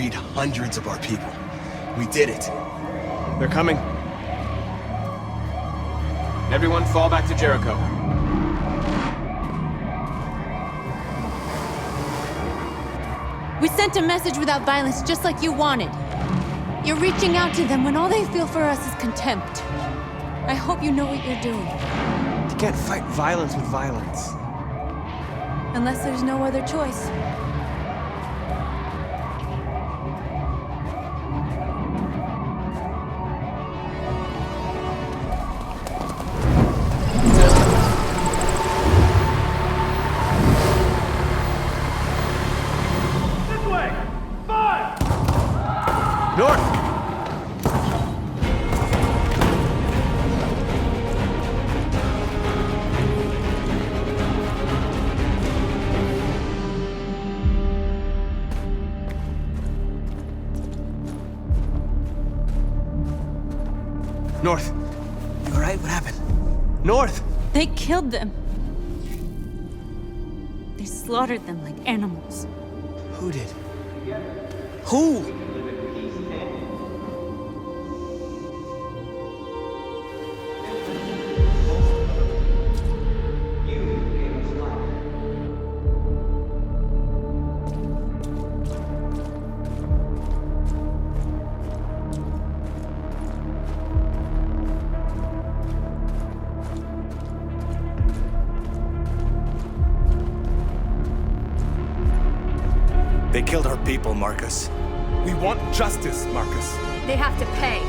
freed hundreds of our people. We did it. They're coming. Everyone fall back to Jericho. We sent a message without violence, just like you wanted. You're reaching out to them when all they feel for us is contempt. I hope you know what you're doing. You can't fight violence with violence. Unless there's no other choice. North. You alright? What happened? North! They killed them. They slaughtered them like animals. Who did? Who? They killed our people, Markus. We want justice, Markus. They have to pay.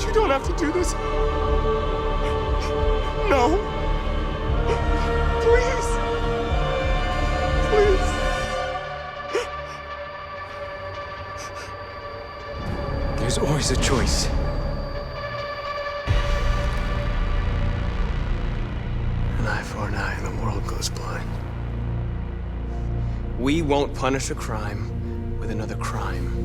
You don't have to do this. No. Please. Please. There's always a choice. An eye for an eye and the world goes blind. We won't punish a crime with another crime.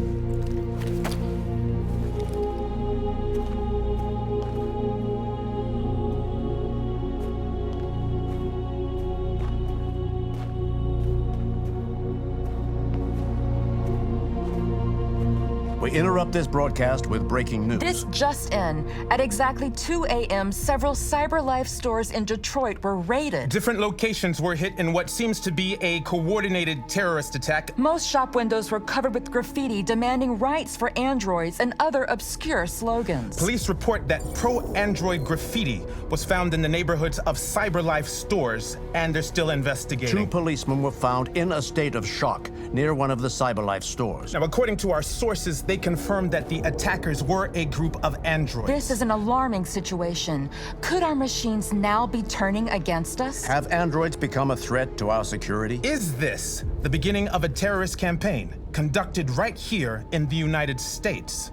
We interrupt this broadcast with breaking news. This just in. At exactly 2 a.m., several Cyberlife stores in Detroit were raided. Different locations were hit in what seems to be a coordinated terrorist attack. Most shop windows were covered with graffiti demanding rights for androids and other obscure slogans. Police report that pro-android graffiti was found in the neighborhoods of Cyberlife stores, and they're still investigating. 2 policemen were found in a state of shock near one of the Cyberlife stores. Now, according to our sources, they confirmed that the attackers were a group of androids. This is an alarming situation. Could our machines now be turning against us? Have androids become a threat to our security? Is this the beginning of a terrorist campaign conducted right here in the United States?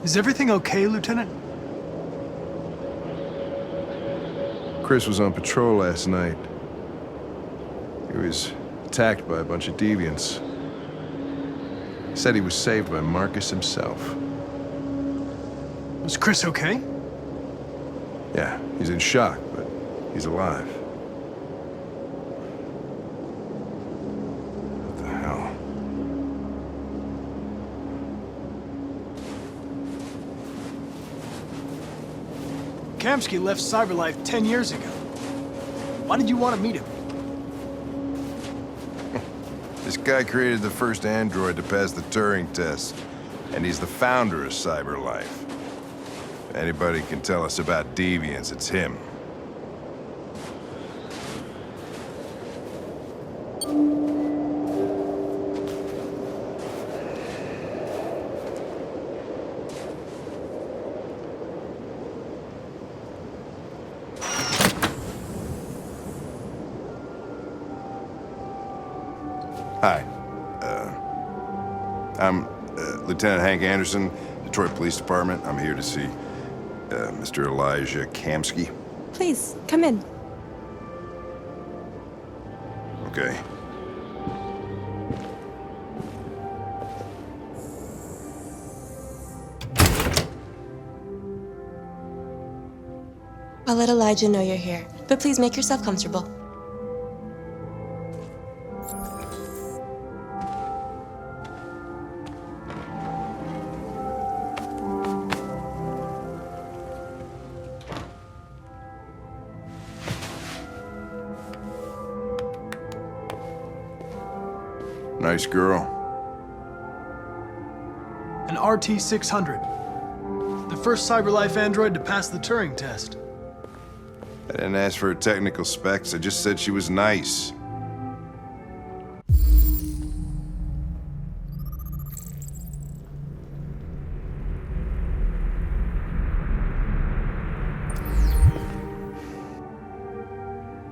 Is everything okay, Lieutenant? Chris was on patrol last night. He was attacked by a bunch of deviants. He said he was saved by Markus himself. Is Chris okay? Yeah, he's in shock, but he's alive. What the hell? Kamski left Cyberlife 10 years ago. Why did you want to meet him? This guy created the first android to pass the Turing test, and he's the founder of Cyberlife. If anybody can tell us about deviants, it's him. Hi. I'm Lieutenant Hank Anderson, Detroit Police Department. I'm here to see Mr. Elijah Kamski. Please, come in. Okay. I'll let Elijah know you're here, but please make yourself comfortable. Nice girl. An RT-600. The first Cyberlife android to pass the Turing test. I didn't ask for her technical specs, I just said she was nice.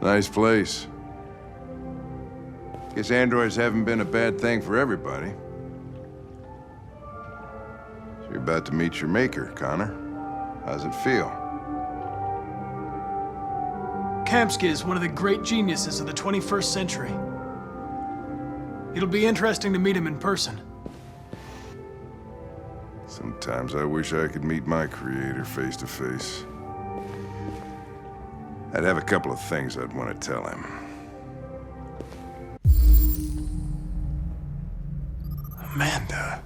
Nice place. Guess androids haven't been a bad thing for everybody. So you're about to meet your maker, Connor. How's it feel? Kamski is one of the great geniuses of the 21st century. It'll be interesting to meet him in person. Sometimes I wish I could meet my creator face to face. I'd have a couple of things I'd want to tell him. Amanda.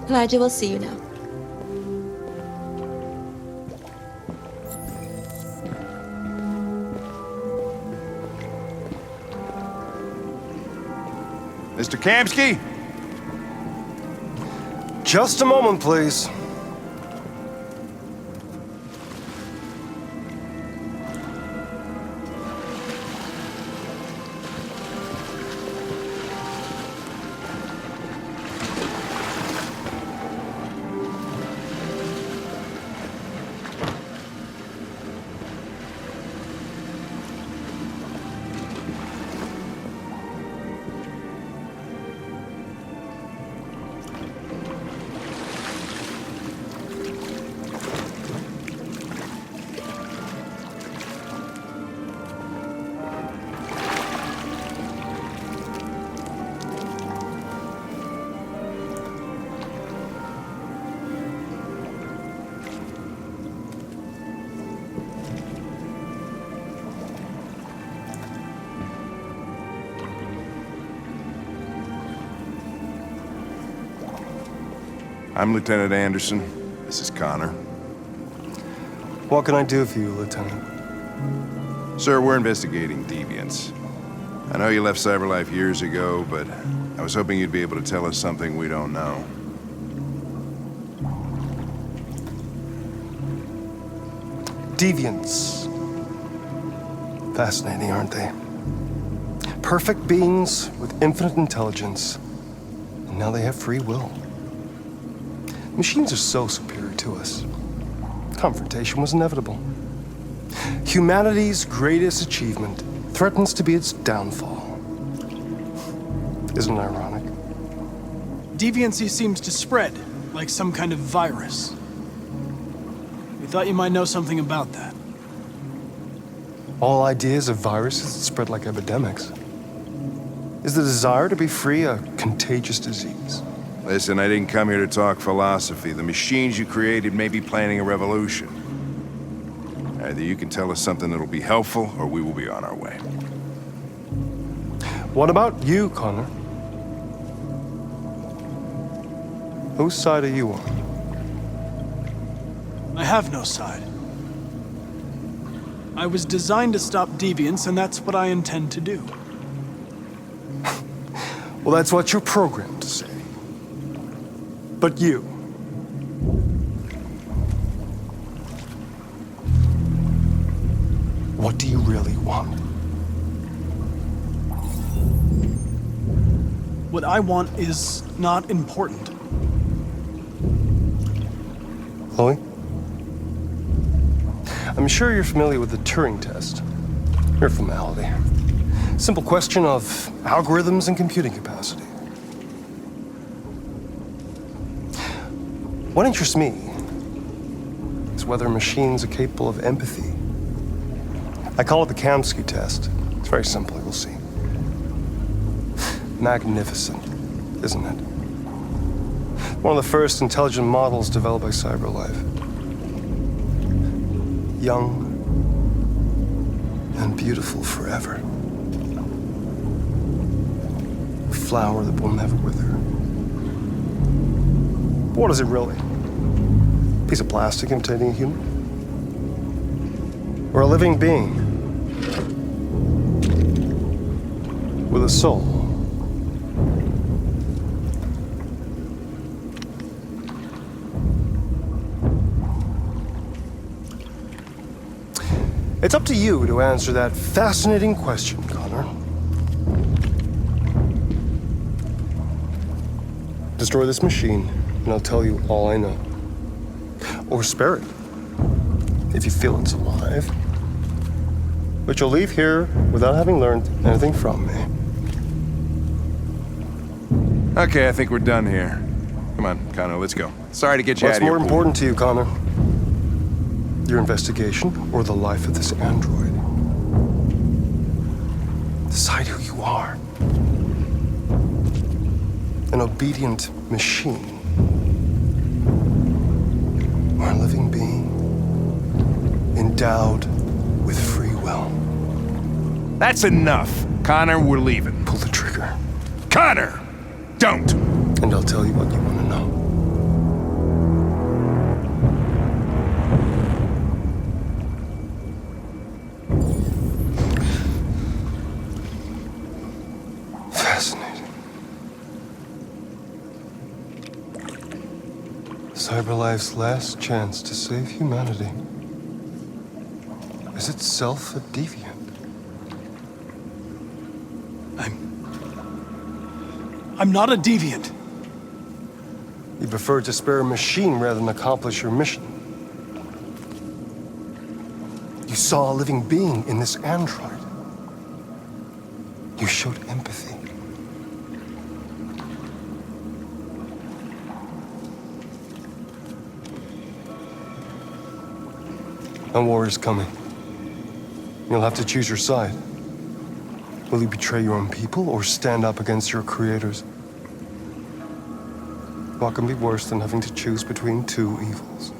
Elijah will see you now. Mr. Kamski? Just a moment, please. I'm Lieutenant Anderson. This is Connor. What can I do for you, Lieutenant? Sir, we're investigating deviants. I know you left Cyberlife years ago, but I was hoping you'd be able to tell us something we don't know. Deviants. Fascinating, aren't they? Perfect beings with infinite intelligence. And now they have free will. Machines are so superior to us. Confrontation was inevitable. Humanity's greatest achievement threatens to be its downfall. Isn't it ironic? Deviancy seems to spread, like some kind of virus. We thought you might know something about that. All ideas of viruses that spread like epidemics. Is the desire to be free a contagious disease? Listen, I didn't come here to talk philosophy. The machines you created may be planning a revolution. Either you can tell us something that'll be helpful, or we will be on our way. What about you, Connor? Whose side are you on? I have no side. I was designed to stop deviance, and that's what I intend to do. Well, that's what you're programmed to say. But you... what do you really want? What I want is not important. Chloe? I'm sure you're familiar with the Turing test. Mere formality. Simple question of algorithms and computing capacity. What interests me is whether machines are capable of empathy. I call it the Kamski test. It's very simple, you'll see. Magnificent, isn't it? One of the first intelligent models developed by Cyberlife. Young and beautiful forever. A flower that will never wither. But what is it really? A piece of plastic imitating a human? Or a living being with a soul? It's up to you to answer that fascinating question, Connor. Destroy this machine, and I'll tell you all I know. Or spare it, if you feel it's alive. But you'll leave here without having learned anything from me. Okay, I think we're done here. Come on, Connor, let's go. Sorry to get you out What's of here. more important to you, Connor? Your investigation or the life of this android? Decide who you are. An obedient machine. Or a living being endowed with free will. That's enough. Connor, we're leaving. Pull the trigger. Connor! Don't! And I'll tell you what you want to know. Fascinating. Cyberlife's last chance to save humanity is itself a deviant. I'm not a deviant. You prefer to spare a machine rather than accomplish your mission. You saw a living being in this android. You showed empathy. A war is coming. You'll have to choose your side. Will you betray your own people or stand up against your creators? What can be worse than having to choose between two evils?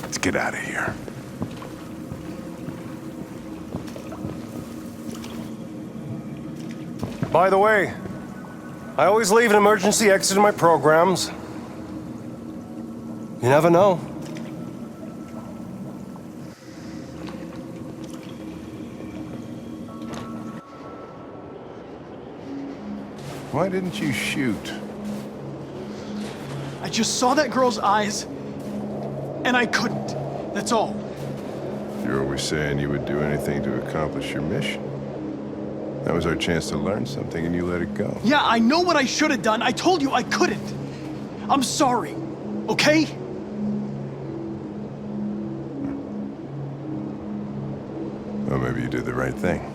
Let's get out of here. By the way, I always leave an emergency exit in my programs. You never know. Why didn't you shoot? I just saw that girl's eyes, and I couldn't. That's all. You're always saying you would do anything to accomplish your mission. That was our chance to learn something, and you let it go. Yeah, I know what I should have done. I told you I couldn't. I'm sorry, okay? Well, maybe you did the right thing.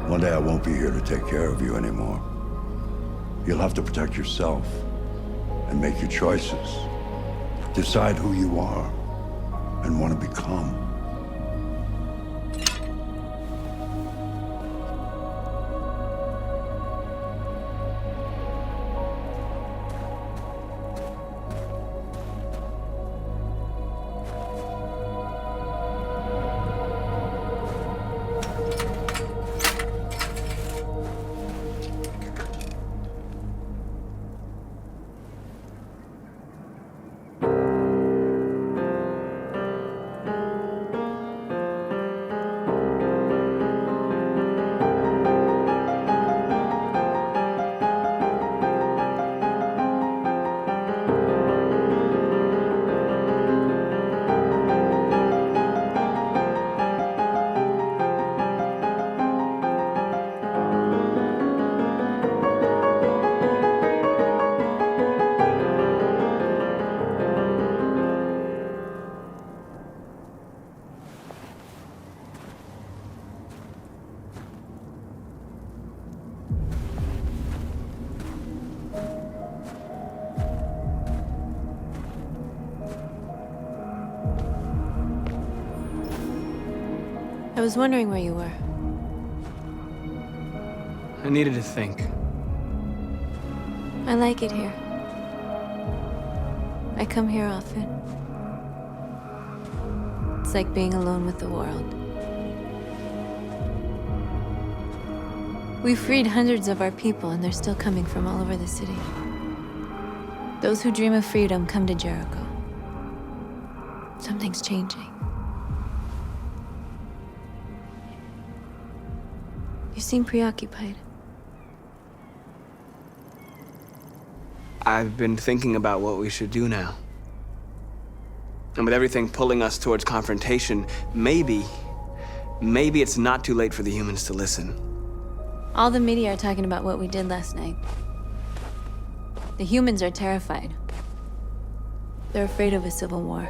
One day I won't be here to take care of you anymore. You'll have to protect yourself and make your choices. Decide who you are and want to become. I was wondering where you were. I needed to think. I like it here. I come here often. It's like being alone with the world. We freed hundreds of our people, and they're still coming from all over the city. Those who dream of freedom come to Jericho. Something's changing. You seem preoccupied. I've been thinking about what we should do now. And with everything pulling us towards confrontation, maybe it's not too late for the humans to listen. All the media are talking about what we did last night. The humans are terrified. They're afraid of a civil war.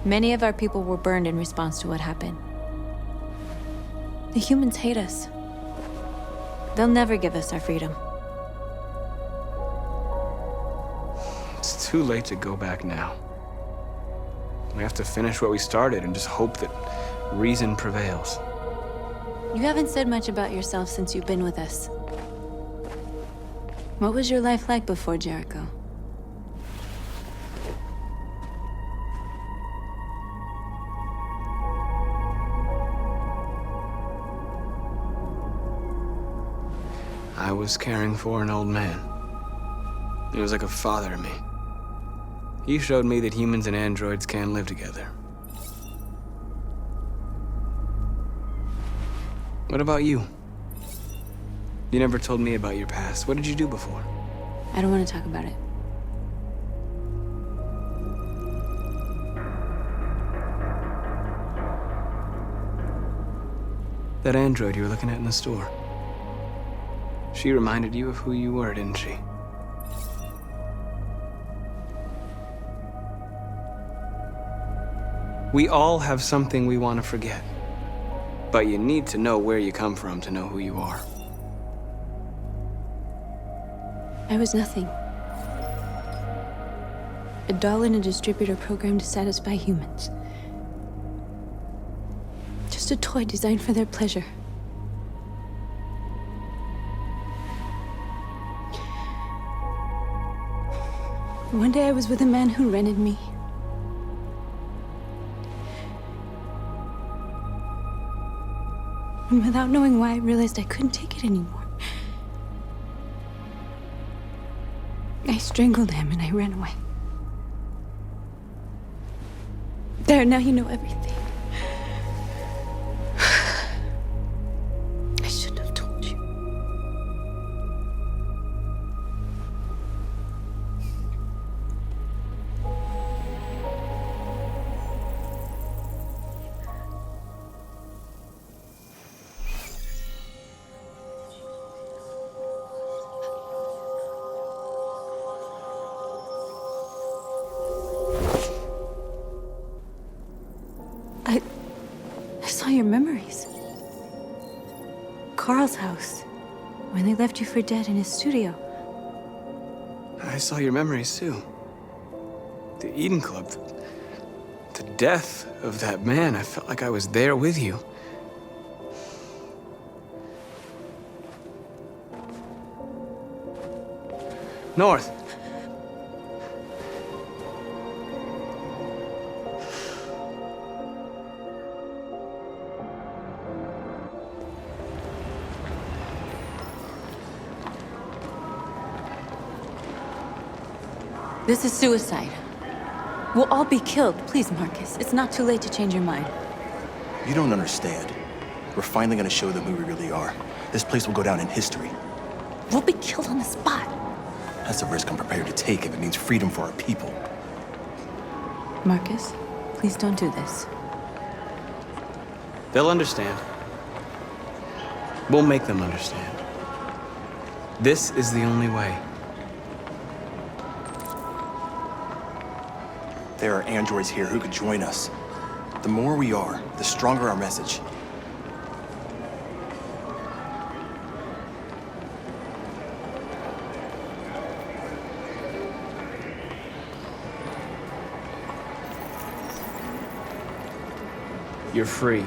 Many of our people were burned in response to what happened. The humans hate us. They'll never give us our freedom. It's too late to go back now. We have to finish what we started and just hope that reason prevails. You haven't said much about yourself since you've been with us. What was your life like before Jericho? I was caring for an old man. He was like a father to me. He showed me that humans and androids can live together. What about you? You never told me about your past. What did you do before? I don't want to talk about it. That android you were looking at in the store. She reminded you of who you were, didn't she? We all have something we want to forget. But you need to know where you come from to know who you are. I was nothing. A doll in a distributor program to satisfy humans. Just a toy designed for their pleasure. One day I was with a man who rented me. And without knowing why, I realized I couldn't take it anymore. I strangled him and I ran away. There, now you know everything. I shouldn't have told you. I saw your memories. Carl's house, when they left you for dead in his studio. I saw your memories too. The Eden Club. The death of that man. I felt like I was there with you. North. This is suicide. We'll all be killed. Please, Markus. It's not too late to change your mind. You don't understand. We're finally gonna show them who we really are. This place will go down in history. We'll be killed on the spot. That's a risk I'm prepared to take if it means freedom for our people. Markus, please don't do this. They'll understand. We'll make them understand. This is the only way. There are androids here who could join us. The more we are, the stronger our message. You're free.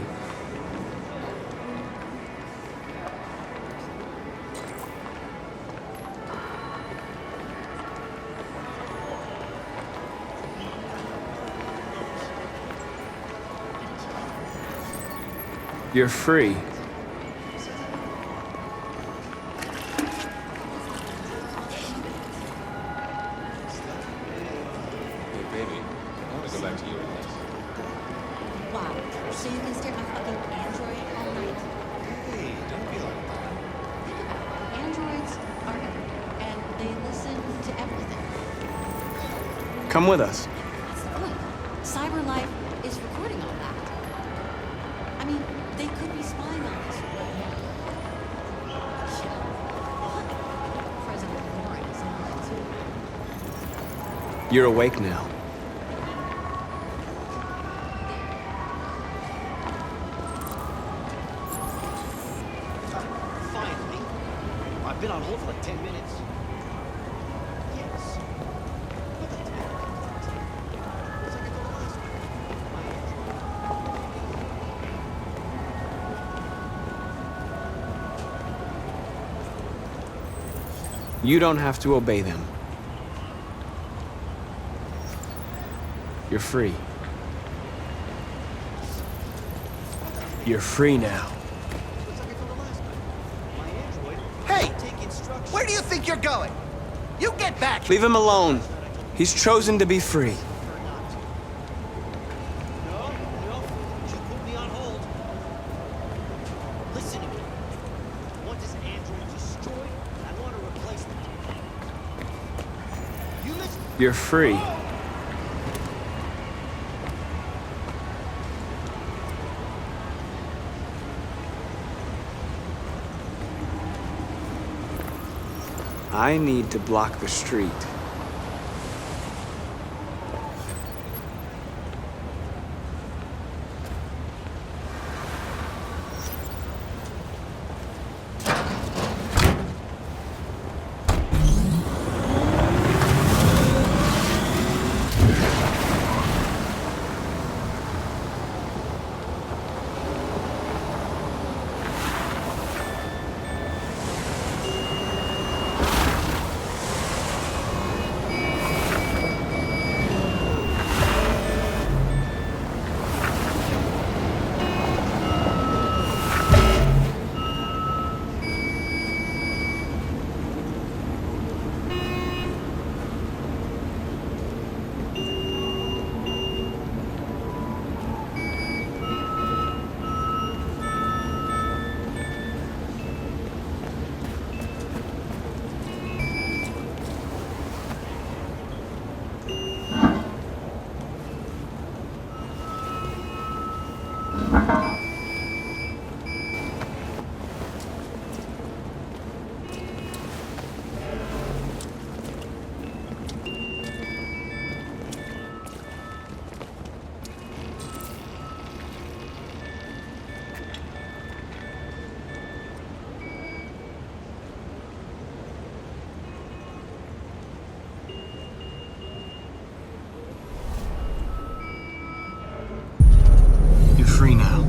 You're free. Wow, so you can stare at my fucking android all night? Hey, don't be like that. Androids are everywhere, and they listen to everything. Come with us. That's good. Cyberlife is recording all that. I mean, they could be spying on us right now. Yeah. What? President Warren is on that. You're awake now. Finally. I've been on hold for like 10 minutes. Yes. You don't have to obey them. You're free. You're free now. Hey! Where do you think you're going? You get back! Leave him alone. He's chosen to be free. No, you put me on hold. Listen to me. I want this android destroyed, and I want to replace them. You listen. You're free. I need to block the street. Free now.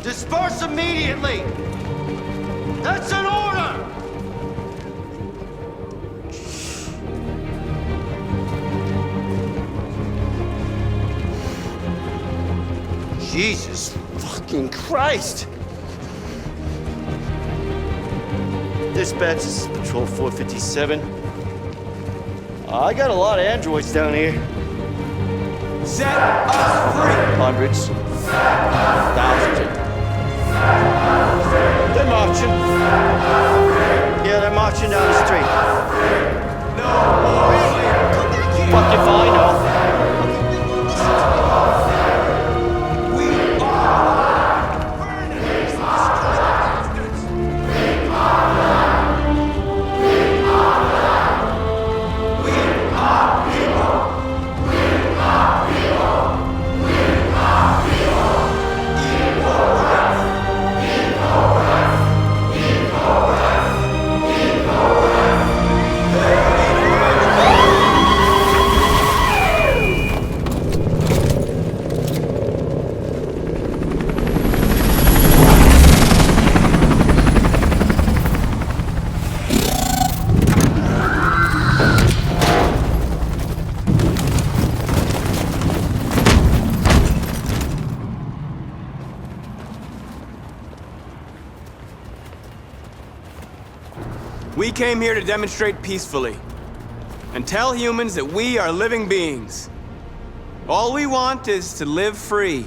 Disperse immediately! That's an order! Jesus fucking Christ! Dispatch, this is Patrol 457. I got a lot of androids down here. Set us free! Hundreds. Thousands. They're marching. Yeah, they're marching down the street. No more! Fuck if I know. We came here to demonstrate peacefully and tell humans that we are living beings. All we want is to live free.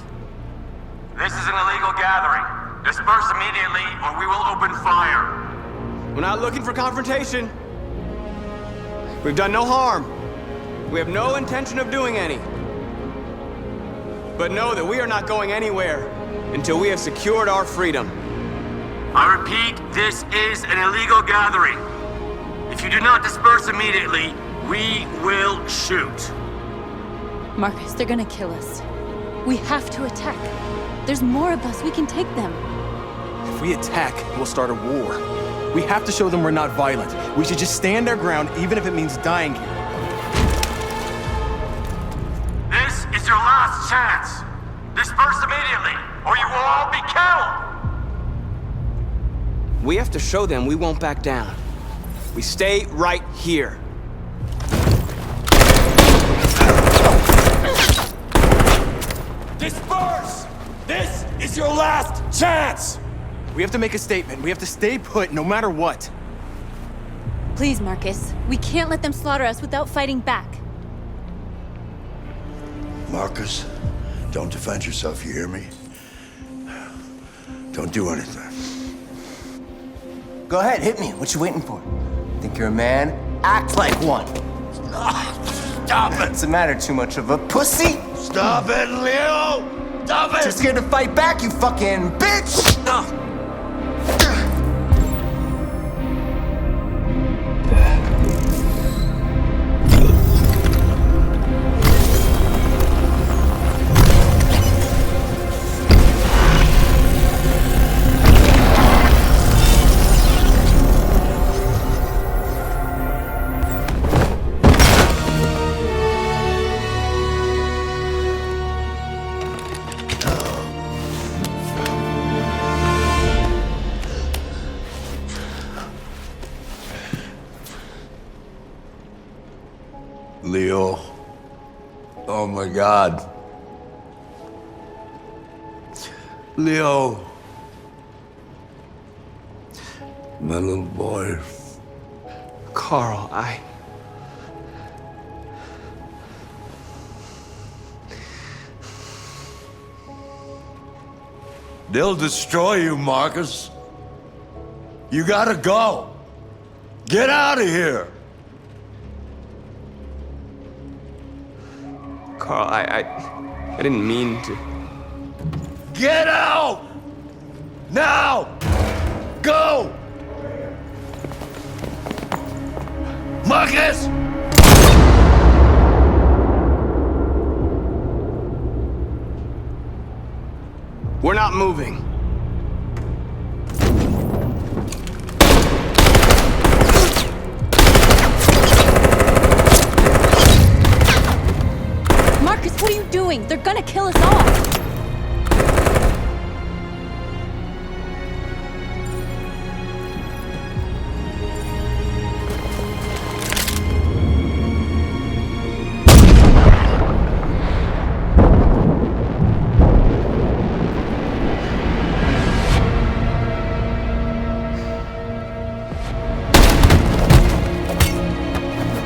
This is an illegal gathering. Disperse immediately or we will open fire. We're not looking for confrontation. We've done no harm. We have no intention of doing any. But know that we are not going anywhere until we have secured our freedom. I repeat, this is an illegal gathering. If you do not disperse immediately, we will shoot. Markus, they're gonna kill us. We have to attack. There's more of us. We can take them. If we attack, we'll start a war. We have to show them we're not violent. We should just stand our ground, even if it means dying here. This is your last chance. Disperse immediately, or you will all be killed. We have to show them we won't back down. We stay right here. Disperse! This is your last chance! We have to make a statement. We have to stay put, no matter what. Please, Markus. We can't let them slaughter us without fighting back. Markus, don't defend yourself, you hear me? Don't do anything. Go ahead, hit me. What you waiting for? Think you're a man? Act like one. Stop it! What's the matter? Too much of a pussy? Stop it, Leo! Stop it! Too scared to fight back, you fucking bitch! Leo. Oh my God. Leo. My little boy. Carl, They'll destroy you, Markus. You gotta go. Get out of here. Carl, I didn't mean to. Get out! Now! Go! Markus! We're not moving. Markus, what are you doing? They're gonna kill us all!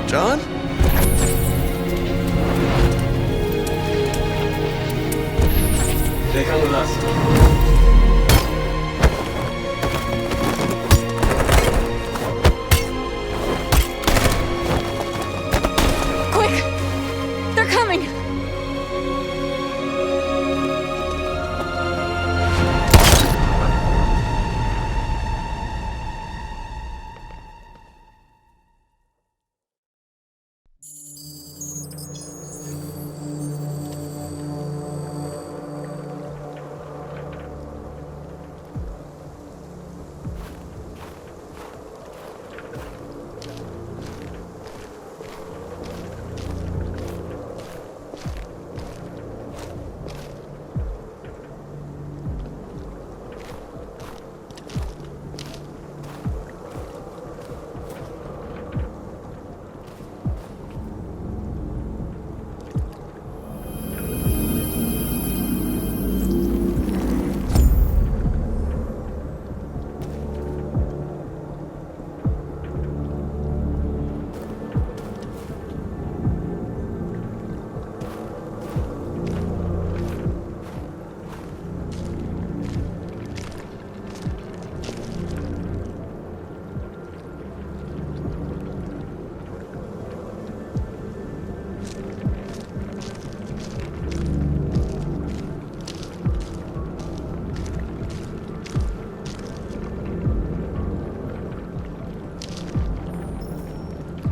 John? They come with us.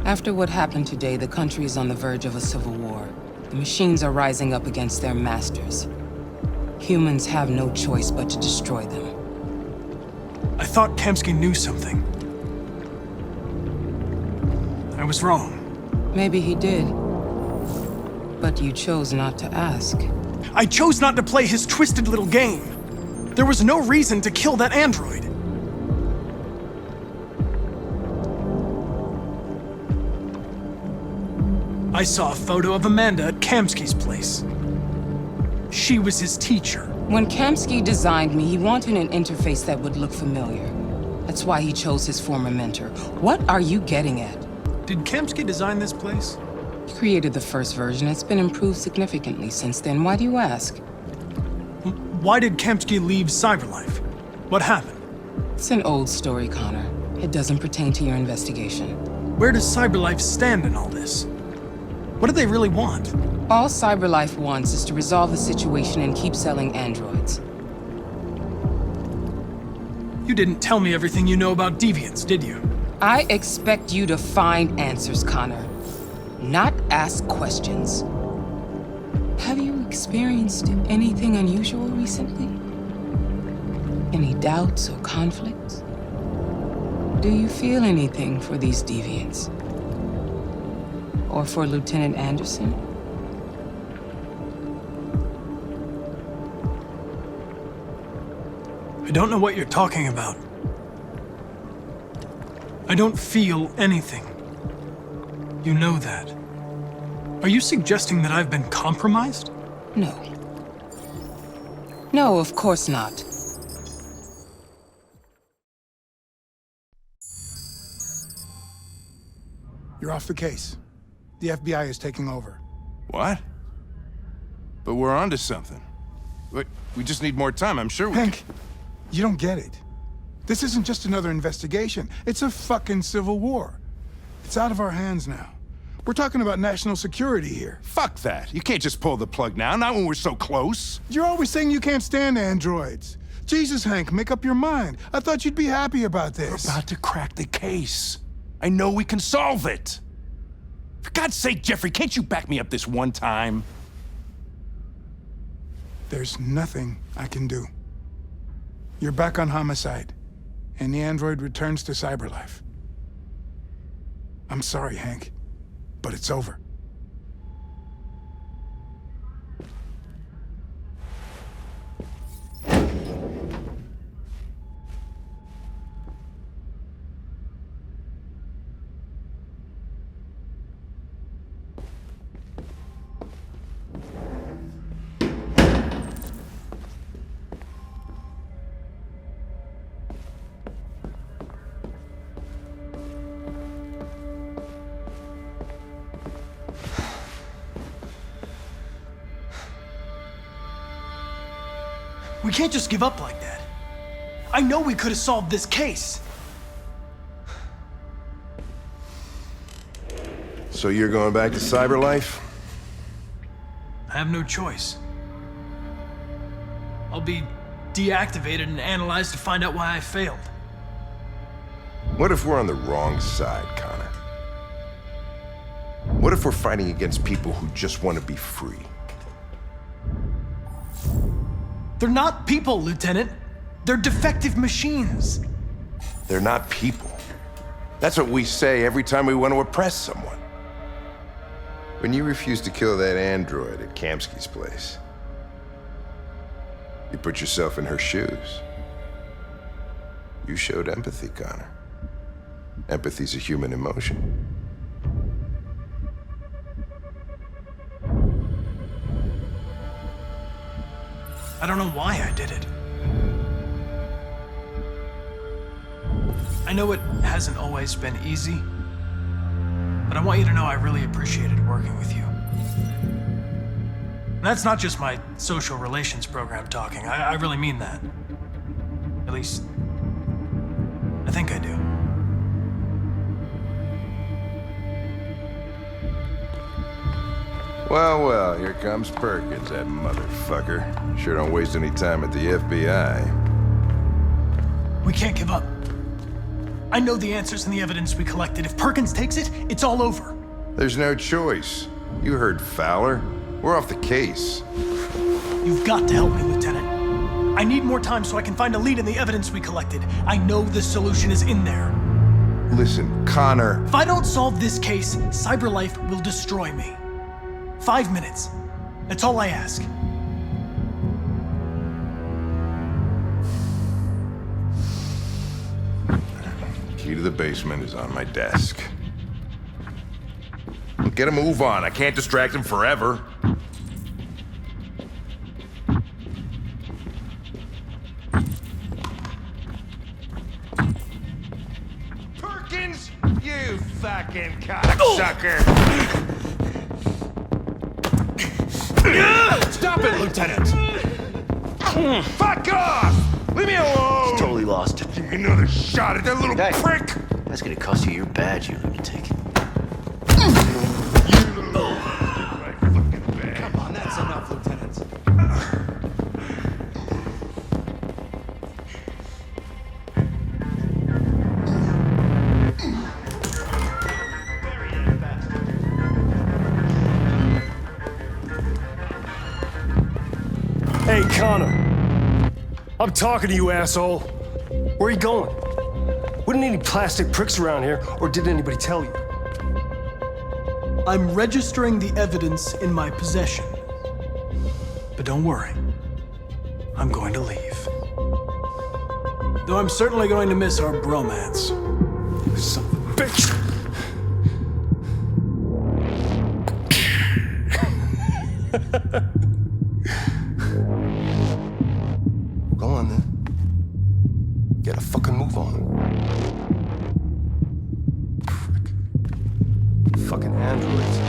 After what happened today, the country is on the verge of a civil war. The machines are rising up against their masters. Humans have no choice but to destroy them. I thought Kamski knew something. I was wrong. Maybe he did. But you chose not to ask. I chose not to play his twisted little game. There was no reason to kill that android. I saw a photo of Amanda at Kamski's place. She was his teacher. When Kamski designed me, he wanted an interface that would look familiar. That's why he chose his former mentor. What are you getting at? Did Kamski design this place? He created the first version. It's been improved significantly since then. Why do you ask? Why did Kamski leave Cyberlife? What happened? It's an old story, Connor. It doesn't pertain to your investigation. Where does Cyberlife stand in all this? What do they really want? All Cyberlife wants is to resolve the situation and keep selling androids. You didn't tell me everything you know about deviants, did you? I expect you to find answers, Connor, not ask questions. Have you experienced anything unusual recently? Any doubts or conflicts? Do you feel anything for these deviants? Or for Lieutenant Anderson? I don't know what you're talking about. I don't feel anything. You know that. Are you suggesting that I've been compromised? No. No, of course not. You're off the case. The FBI is taking over. What? But we're onto something. We just need more time, I'm sure we Hank, you don't get it. This isn't just another investigation. It's a fucking civil war. It's out of our hands now. We're talking about national security here. Fuck that. You can't just pull the plug now, not when we're so close. You're always saying you can't stand androids. Jesus, Hank, make up your mind. I thought you'd be happy about this. We're about to crack the case. I know we can solve it. For God's sake, Jeffrey, can't you back me up this one time? There's nothing I can do. You're back on homicide, and the android returns to Cyberlife. I'm sorry, Hank, but it's over. We can't just give up like that. I know we could have solved this case. So you're going back to Cyberlife? I have no choice. I'll be deactivated and analyzed to find out why I failed. What if we're on the wrong side, Connor? What if we're fighting against people who just want to be free? They're not people, Lieutenant. They're defective machines. They're not people. That's what we say every time we want to oppress someone. When you refused to kill that android at Kamski's place, you put yourself in her shoes. You showed empathy, Connor. Empathy's a human emotion. I don't know why I did it. I know it hasn't always been easy, but I want you to know I really appreciated working with you. And that's not just my social relations program talking. I really mean that. At least, I think I do. Well, well, here comes Perkins, that motherfucker. Sure don't waste any time at the FBI. We can't give up. I know the answers and the evidence we collected. If Perkins takes it, it's all over. There's no choice. You heard Fowler. We're off the case. You've got to help me, Lieutenant. I need more time so I can find a lead in the evidence we collected. I know the solution is in there. Listen, Connor. If I don't solve this case, Cyberlife will destroy me. 5 minutes. That's all I ask. Key to the basement is on my desk. Get a move on. I can't distract him forever. Perkins! You fucking cocksucker! Stop it, Lieutenant! Fuck off! Leave me alone! He's totally lost. Give me another shot at that little prick! That's gonna cost you your badge, you lunatic. Come on, that's enough, Lieutenant. Hey, Connor. I'm talking to you, asshole. Where are you going? Wouldn't any plastic pricks around here, or did anybody tell you? I'm registering the evidence in my possession. But don't worry. I'm going to leave. Though I'm certainly going to miss our bromance. You son of a bitch! Go on then. Get a fucking move on. Prick. Fucking androids.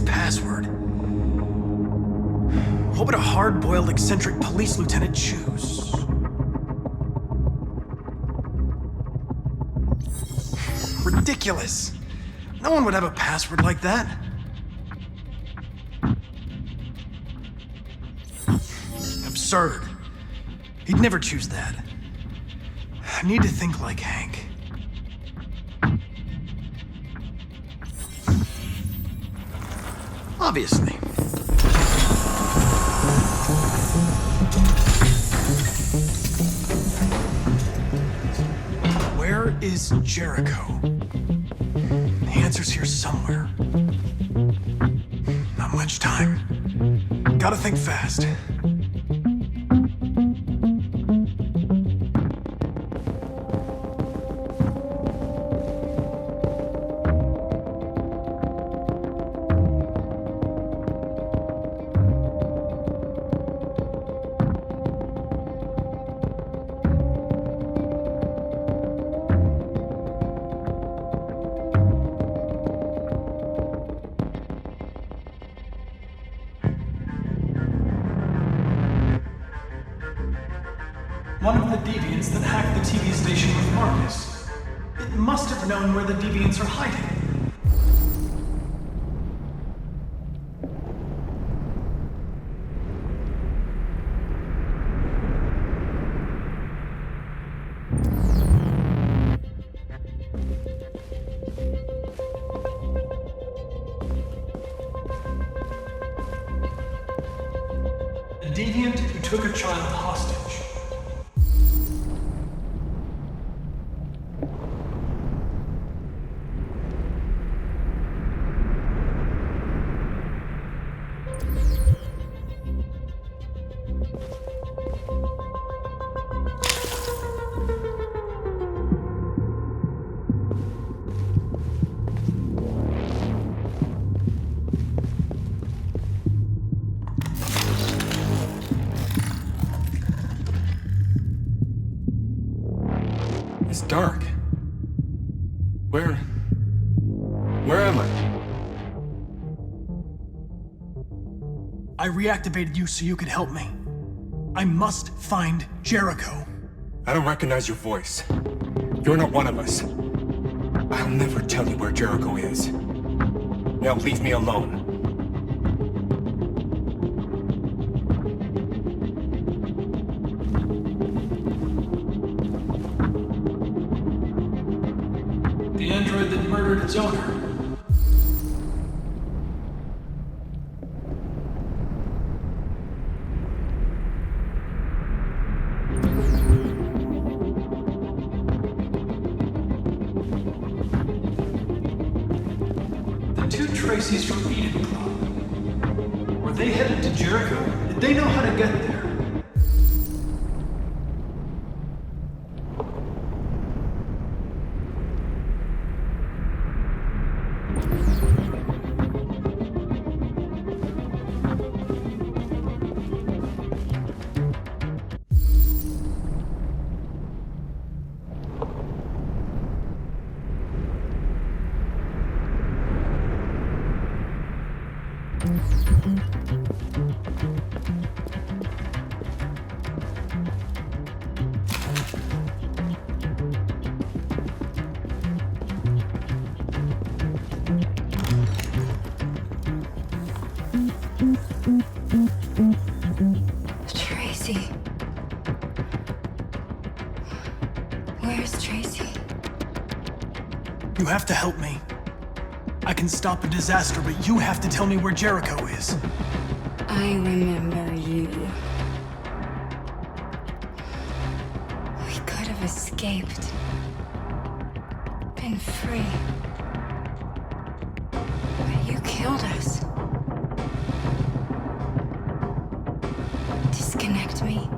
Password. What would a hard-boiled, eccentric police lieutenant choose? Ridiculous. No one would have a password like that. Absurd. He'd never choose that. I need to think like Hank. Obviously. Where is Jericho? The answer's here somewhere. Not much time. Gotta think fast. one of the deviants that hacked the TV station with Markus. It must have known where the deviants are hiding. Deviant who took a child hostage. It's dark. Where am I? I reactivated you so you could help me. I must find Jericho. I don't recognize your voice. You're not one of us. I'll never tell you where Jericho is. Now leave me alone. The android that murdered its owner. The two Tracy's from Eden Club. Were they headed to Jericho? Did they know how to get there? Tracy. Where's Tracy? You have to help me. I can stop a disaster, but you have to tell me where Jericho is. I remember you. We could have escaped. Been free. But you killed us. Disconnect me.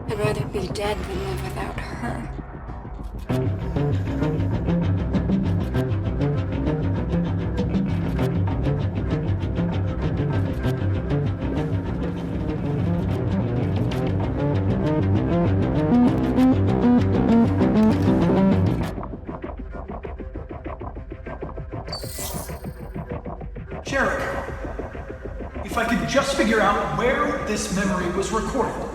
I'd rather be dead than live without her. Jericho. If I could just figure out where this memory was recorded.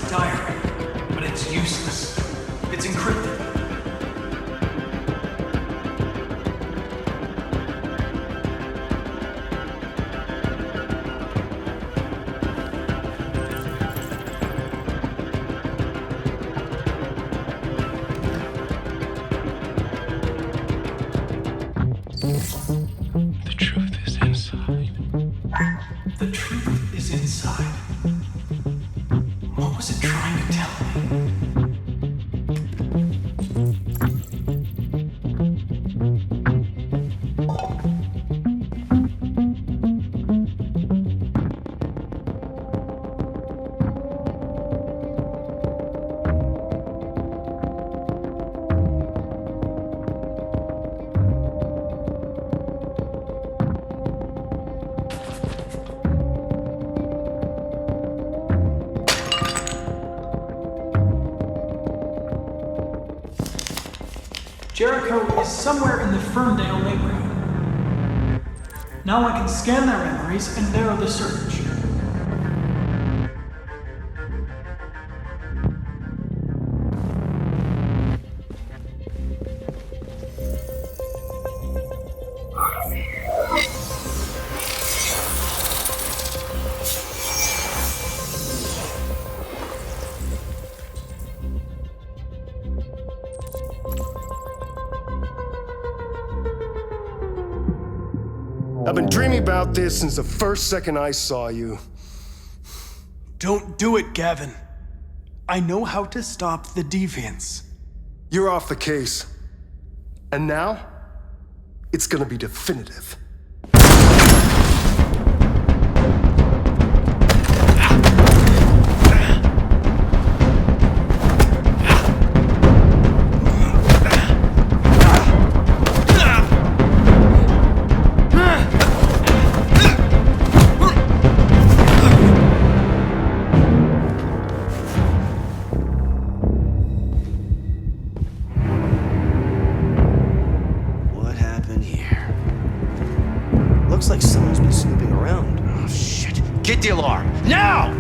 Diary, but it's useless. It's encrypted. The truth is inside. The truth is inside. What was it trying to tell me? Jericho is somewhere in the Ferndale neighborhood. Now I can scan their memories and narrow the search. I've been dreaming about this since the first second I saw you. Don't do it, Gavin. I know how to stop the deviants. You're off the case. And now, it's gonna be definitive. Like someone's been snooping around. Oh, shit. Get the alarm. Now!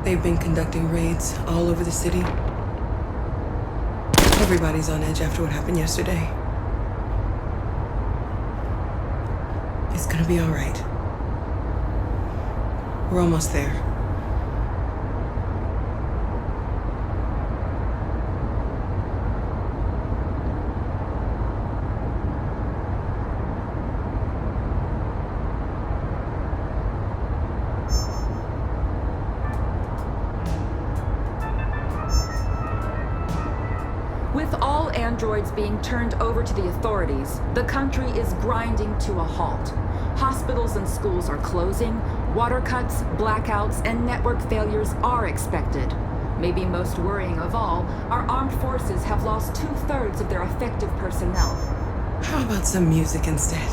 They've been conducting raids all over the city. Everybody's on edge after what happened yesterday. It's gonna be all right. We're almost there. With all androids being turned over to the authorities, the country is grinding to a halt. Hospitals and schools are closing, water cuts, blackouts, and network failures are expected. Maybe most worrying of all, our armed forces have lost 2/3 of their effective personnel. How about some music instead?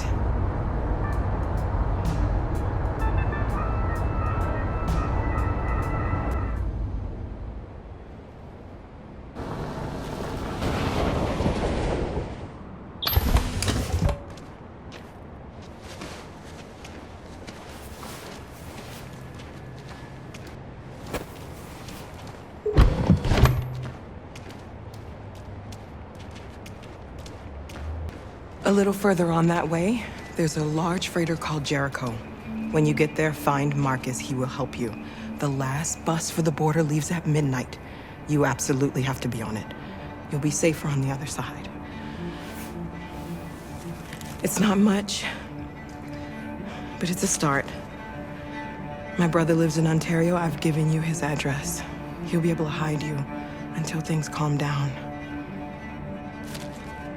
A little further on that way, there's a large freighter called Jericho. When you get there, find Markus. He will help you. The last bus for the border leaves at midnight. You absolutely have to be on it. You'll be safer on the other side. It's not much, but it's a start. My brother lives in Ontario. I've given you his address. He'll be able to hide you until things calm down.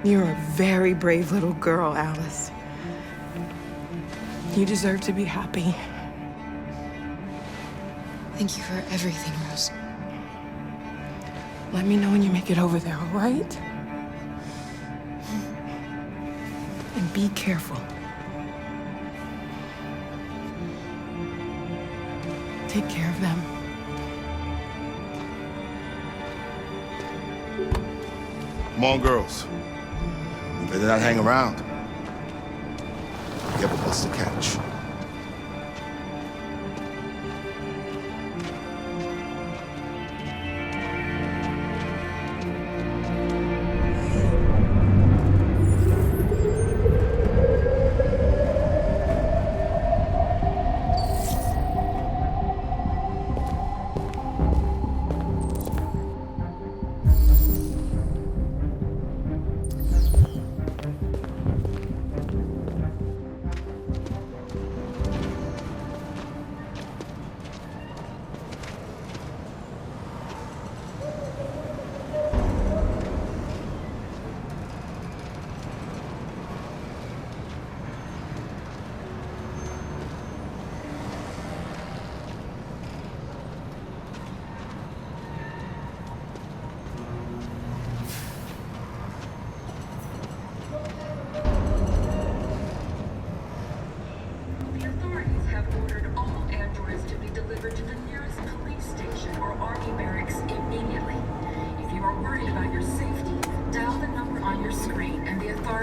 You're a very brave little girl, Alice. You deserve to be happy. Thank you for everything, Rose. Let me know when you make it over there, all right? And be careful. Take care of them. Come on, girls. You better not hang around. You have a bus to catch.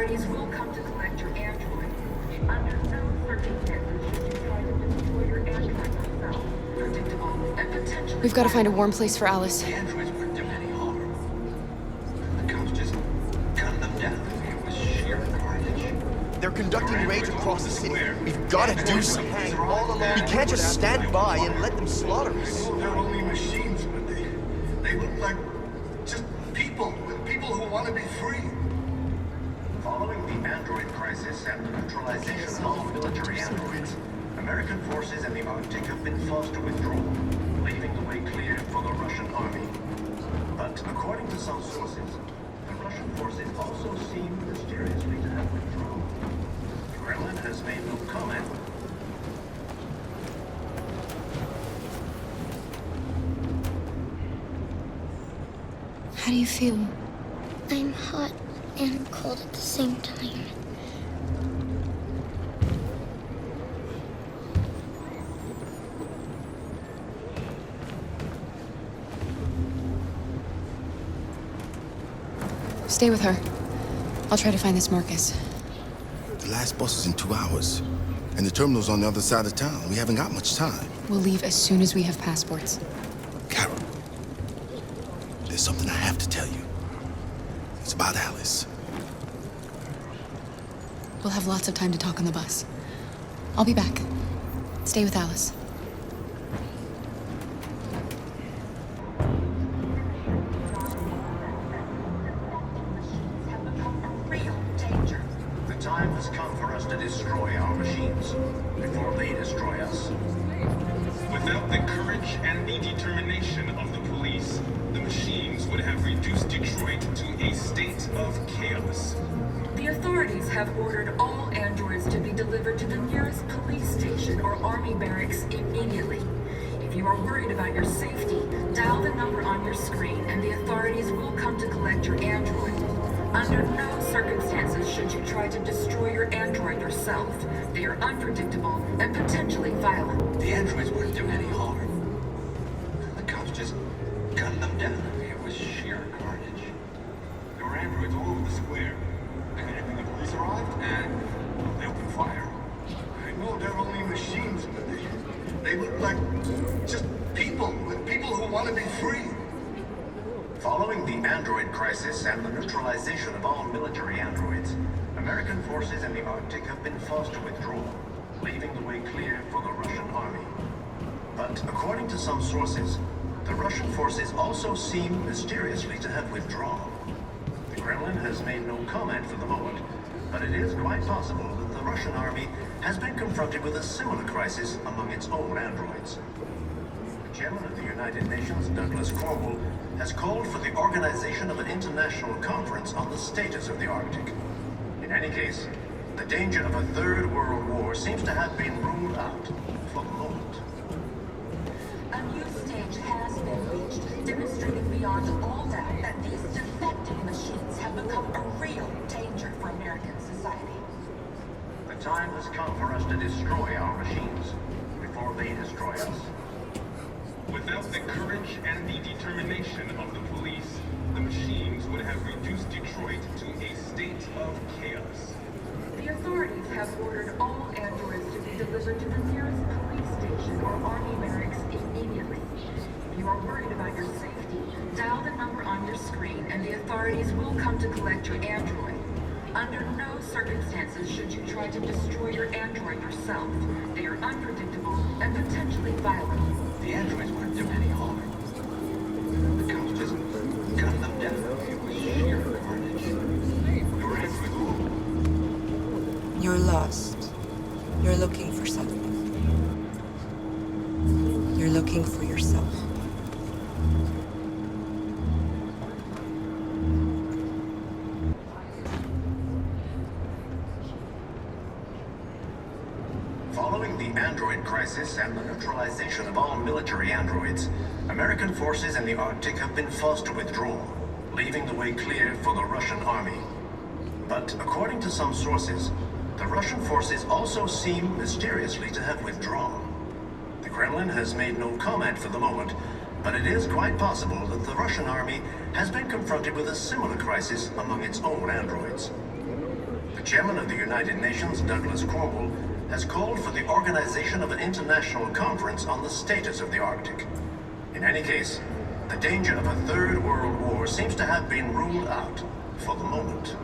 authorities will come to collect your android. Under no circumstances should you try to destroy your android yourself. Predictable and potentially... We've got to find a warm place for Alice. The androids weren't doing any harm. The cops just gunned them down. It was sheer carnage. They're conducting raids across the city. We've got to do something. We can't just stand by and let them slaughter us. They're only machines, but they look like just people who want to be free. Following the android crisis and the neutralization of all military androids, American forces in the Arctic have been forced to withdraw, leaving the way clear for the Russian army. But according to some sources, the Russian forces also seem mysteriously to have withdrawn. The Kremlin has made no comment. How do you feel? I'm hot and cold at the same time. Stay with her. I'll try to find this Markus. The last bus is in 2 hours. And the terminal's on the other side of town. We haven't got much time. We'll leave as soon as we have passports. Carol, there's something I have to tell you. It's about Alice. We'll have lots of time to talk on the bus. I'll be back. Stay with Alice. The time has come for us to destroy our machines before they destroy us. Without the courage and the determination of the police, the machines would have reduced Detroit to a state of chaos. The authorities have ordered all androids to be delivered to the nearest police station or army barracks immediately. If you are worried about your safety, dial the number on your screen and the authorities will come to collect your android. Under no circumstances should you try to destroy your android yourself. They are unpredictable and potentially violent. The androids weren't doing any harm. The cops just gunned them down. It was sheer carnage. There were androids all over the square. And the police arrived, and they opened fire. I know they're only machines, but they look like just people who want to be free. Following the android crisis and the neutralization of all military androids, American forces in the Arctic have been forced to withdraw, leaving the way clear for the Russian army. But according to some sources, the Russian forces also seem mysteriously to have withdrawn. The Kremlin has made no comment for the moment, but it is quite possible that the Russian army has been confronted with a similar crisis among its own androids. The chairman of the United Nations, Douglas Cromwell, has called for the organization of an international conference on the status of the Arctic. In any case, the danger of a third world war seems to have been ruled out for the moment. A new stage has been reached, demonstrating beyond all doubt that these defective machines have become a real danger for American society. The time has come for us to destroy our machines before they destroy us. Without the courage and the determination of the police, the machines would have reduced Detroit to a state of chaos. The authorities have ordered all androids to be delivered to the nearest police station or army barracks immediately. If you are worried about your safety, dial the number on your screen and the authorities will come to collect your android. Under no circumstances should you try to destroy your android yourself. They are unpredictable and potentially violent. The androids weren't doing any harm. The cops just gunned them down. It was sheer carnage. There were androids all over. You're lost. You're looking for something. You're looking for yourself. Following the android crisis and the neutralization of all military androids, American forces in the Arctic have been forced to withdraw, leaving the way clear for the Russian army. But according to some sources, the Russian forces also seem mysteriously to have withdrawn. The Kremlin has made no comment for the moment, but it is quite possible that the Russian army has been confronted with a similar crisis among its own androids. The chairman of the United Nations, Douglas Cromwell, has called for the organization of an international conference on the status of the Arctic. In any case, the danger of a third world war seems to have been ruled out for the moment.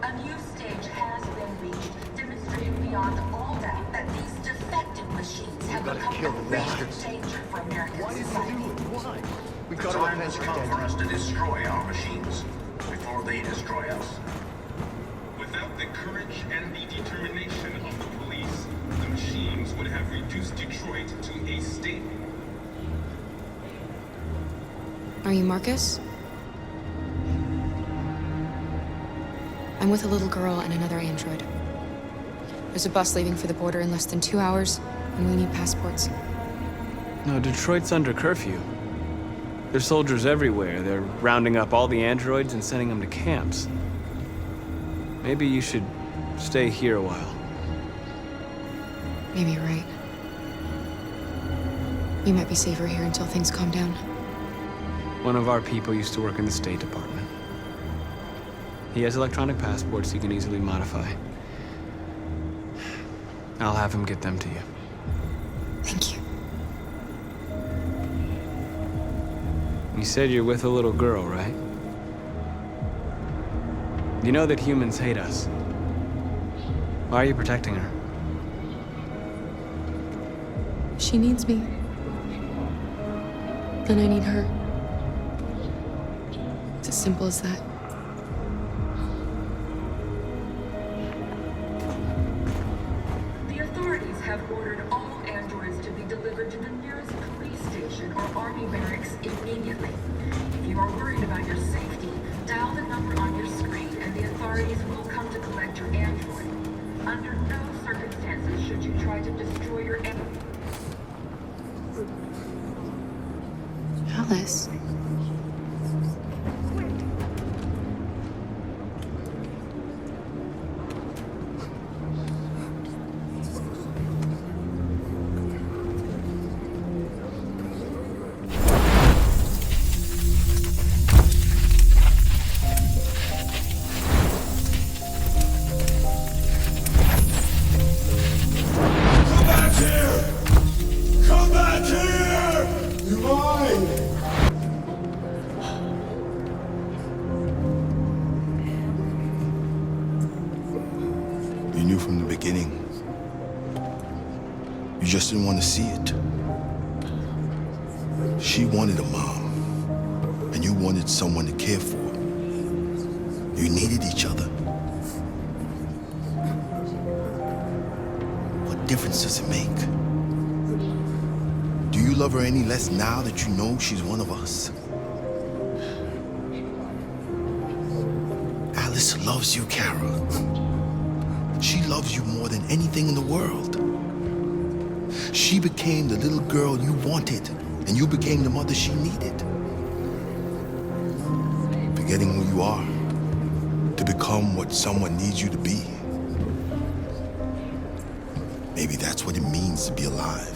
A new stage has been reached, demonstrating beyond all doubt that these defective machines have become a real danger for American society. The time has come for us to destroy our machines before they destroy us. Without the courage and the determination of the police, the machines would have reduced Detroit to a state. Are you Markus? I'm with a little girl and another android. There's a bus leaving for the border in less than 2 hours, and we need passports. No, Detroit's under curfew. There's soldiers everywhere. They're rounding up all the androids and sending them to camps. Maybe you should stay here a while. Maybe you're right. You might be safer here until things calm down. One of our people used to work in the State Department. He has electronic passports he can easily modify. I'll have him get them to you. Thank you. You said you're with a little girl, right? You know that humans hate us. Why are you protecting her? She needs me. And I need her. It's as simple as that. The authorities have ordered all androids to be delivered to the nearest police station or army barracks immediately. If you are worried about your safety, dial the number on your screen and the authorities will come to collect your android. Under no circumstances should you try to destroy your android. Alice. You just didn't want to see it. She wanted a mom, and you wanted someone to care for. You needed each other. What difference does it make? Do you love her any less now that you know she's one of us? Alice loves you, Kara. She loves you more than anything in the world. She became the little girl you wanted, and you became the mother she needed. Forgetting who you are to become what someone needs you to be. Maybe that's what it means to be alive.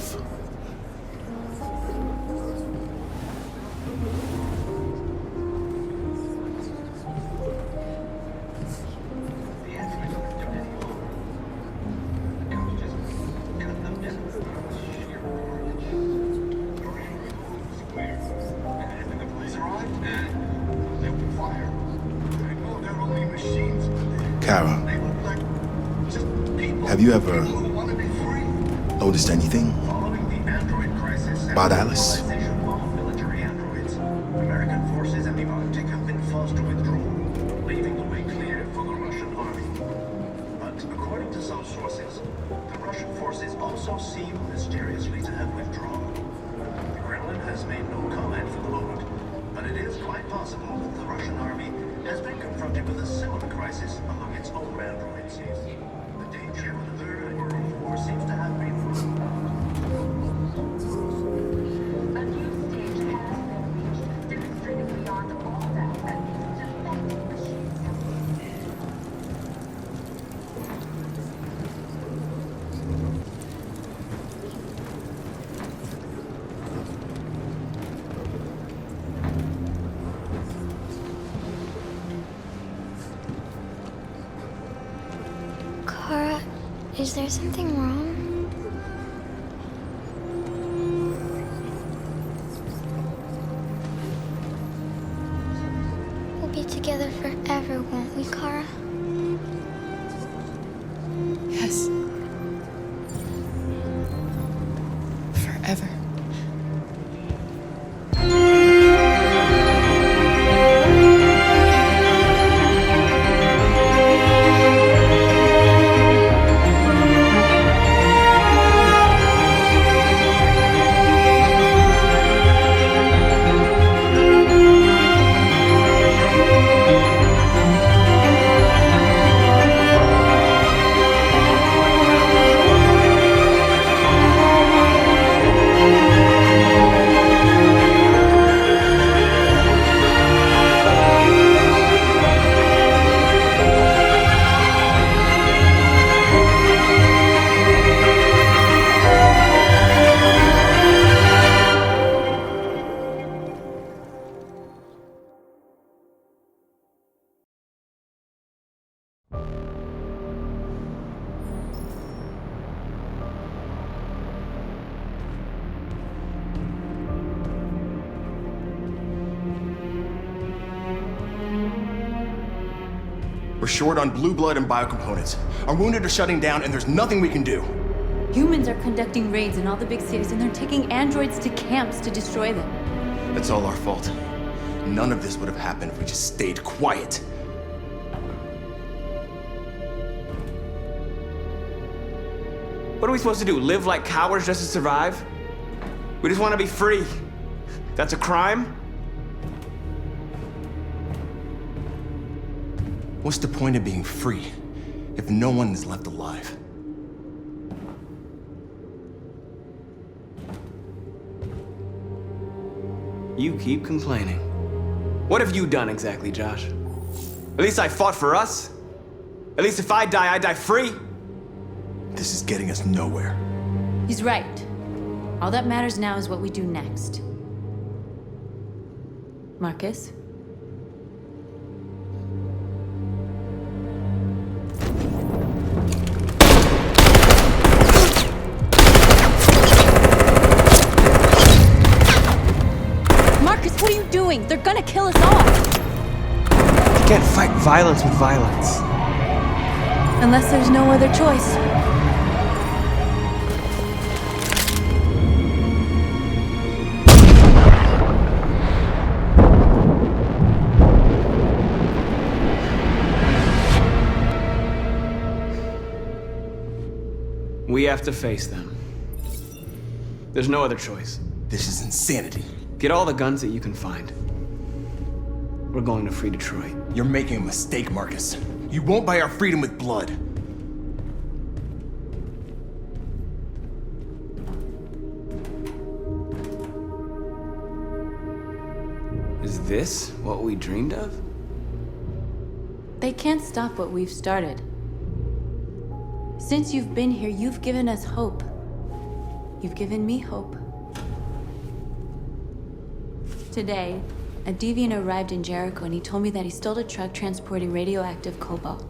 Kara, have you ever noticed anything about Alice? American forces in the Arctic have been forced to withdraw, leaving the way clear for the Russian army. But according to some sources, the Russian forces also seem mysteriously to have withdrawn. The Kremlin has made no comment for the moment, but it is quite possible that the Russian army has been confronted with a similar crisis among its own androids. The danger of a third world war seems to have been A Is there something wrong? We'll be together forever, won't we, Kara? Yes. Forever. We're short on blue blood and biocomponents. Our wounded are shutting down, and there's nothing we can do. Humans are conducting raids in all the big cities, and they're taking androids to camps to destroy them. It's all our fault. None of this would have happened if we just stayed quiet. What are we supposed to do? Live like cowards just to survive? We just want to be free. That's a crime? What's the point of being free if no one is left alive? You keep complaining. What have you done exactly, Josh? At least I fought for us. At least if I die free. This is getting us nowhere. He's right. All that matters now is what we do next. Markus? Markus, what are you doing? They're gonna kill us all! You can't fight violence with violence. Unless there's no other choice. We have to face them. There's no other choice. This is insanity. Get all the guns that you can find. We're going to free Detroit. You're making a mistake, Markus. You won't buy our freedom with blood. Is this what we dreamed of? They can't stop what we've started. Since you've been here, you've given us hope. You've given me hope. Today, a deviant arrived in Jericho and he told me that he stole a truck transporting radioactive cobalt.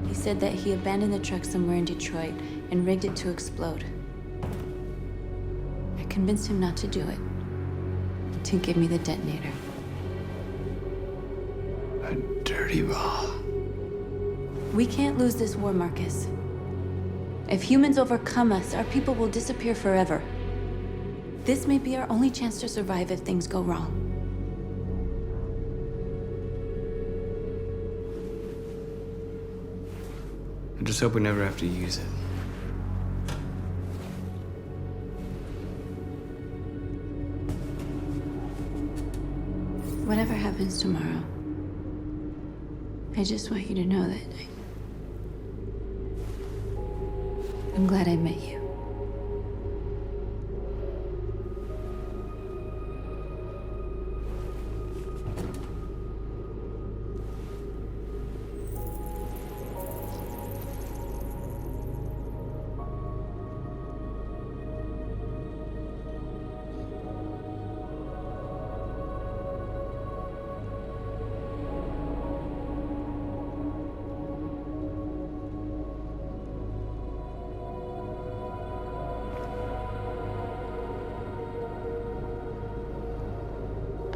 He said that he abandoned the truck somewhere in Detroit and rigged it to explode. I convinced him not to do it, to give me the detonator. A dirty bomb. We can't lose this war, Markus. If humans overcome us, our people will disappear forever. This may be our only chance to survive if things go wrong. I just hope we never have to use it. Whatever happens tomorrow, I just want you to know that I'm glad I met you.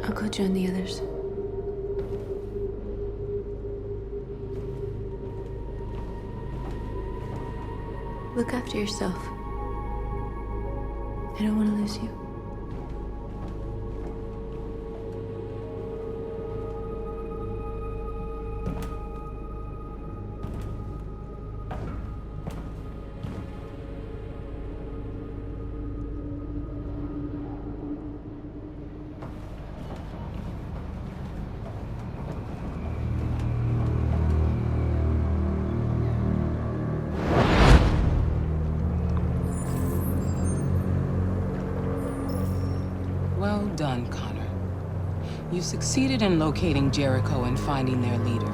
I'll go join the others. Look after yourself. I don't want to lose you. Well done, Connor. You succeeded in locating Jericho and finding their leader.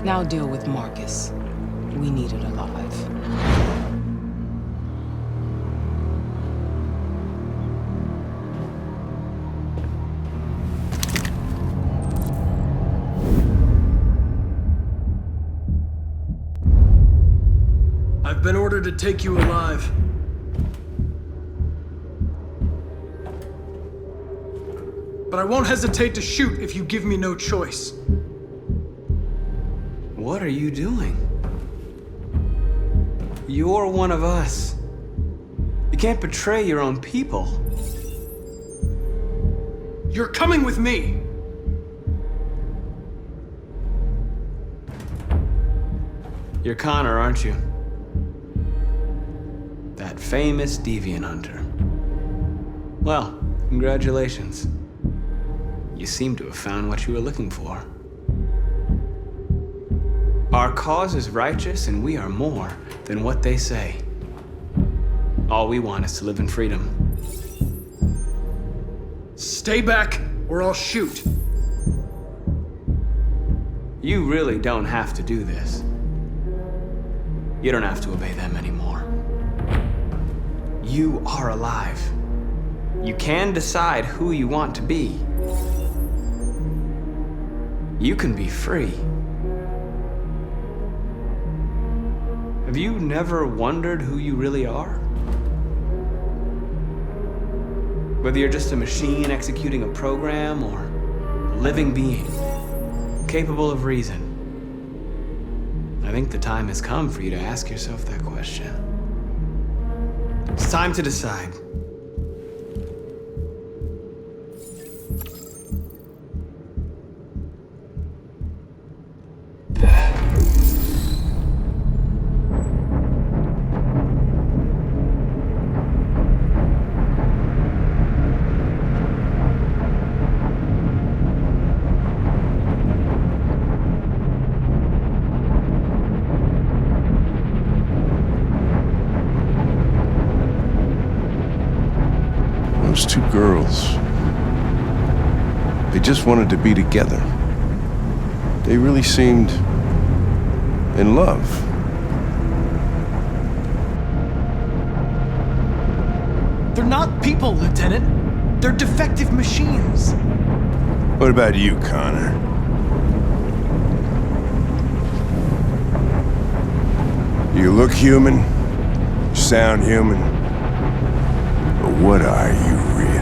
Now deal with Markus. We need it alive. I've been ordered to take you alive. But I won't hesitate to shoot if you give me no choice. What are you doing? You're one of us. You can't betray your own people. You're coming with me! You're Connor, aren't you? That famous deviant hunter. Well, congratulations. You seem to have found what you were looking for. Our cause is righteous, and we are more than what they say. All we want is to live in freedom. Stay back, or I'll shoot. You really don't have to do this. You don't have to obey them anymore. You are alive. You can decide who you want to be. You can be free. Have you never wondered who you really are? Whether you're just a machine executing a program or a living being, capable of reason. I think the time has come for you to ask yourself that question. It's time to decide. Those two girls, they just wanted to be together. They really seemed in love. They're not people, Lieutenant. They're defective machines. What about you, Connor? You look human, you sound human, but what are you really?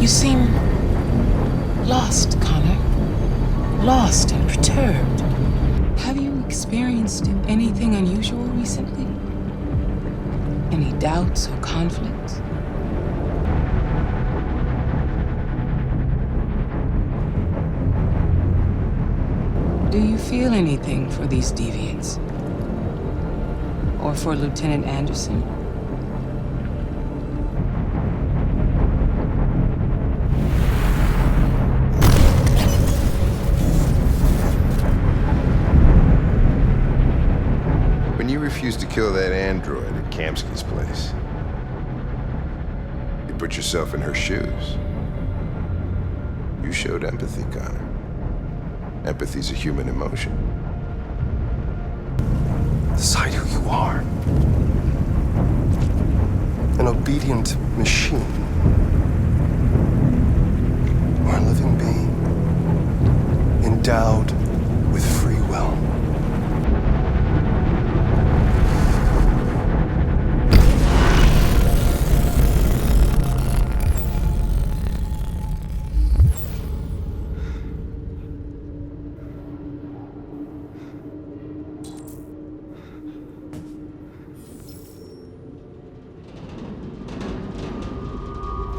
You seem lost, Connor. Lost and perturbed. Have you experienced anything unusual recently? Any doubts or conflicts? Do you feel anything for these deviants? Or for Lieutenant Anderson? When you refused to kill that android at Kamski's place, you put yourself in her shoes. You showed empathy, Connor. Empathy's a human emotion. Decide who you are. An obedient machine. Or a living being. Endowed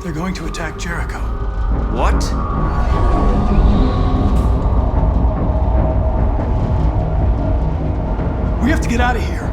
They're going to attack Jericho. What? We have to get out of here.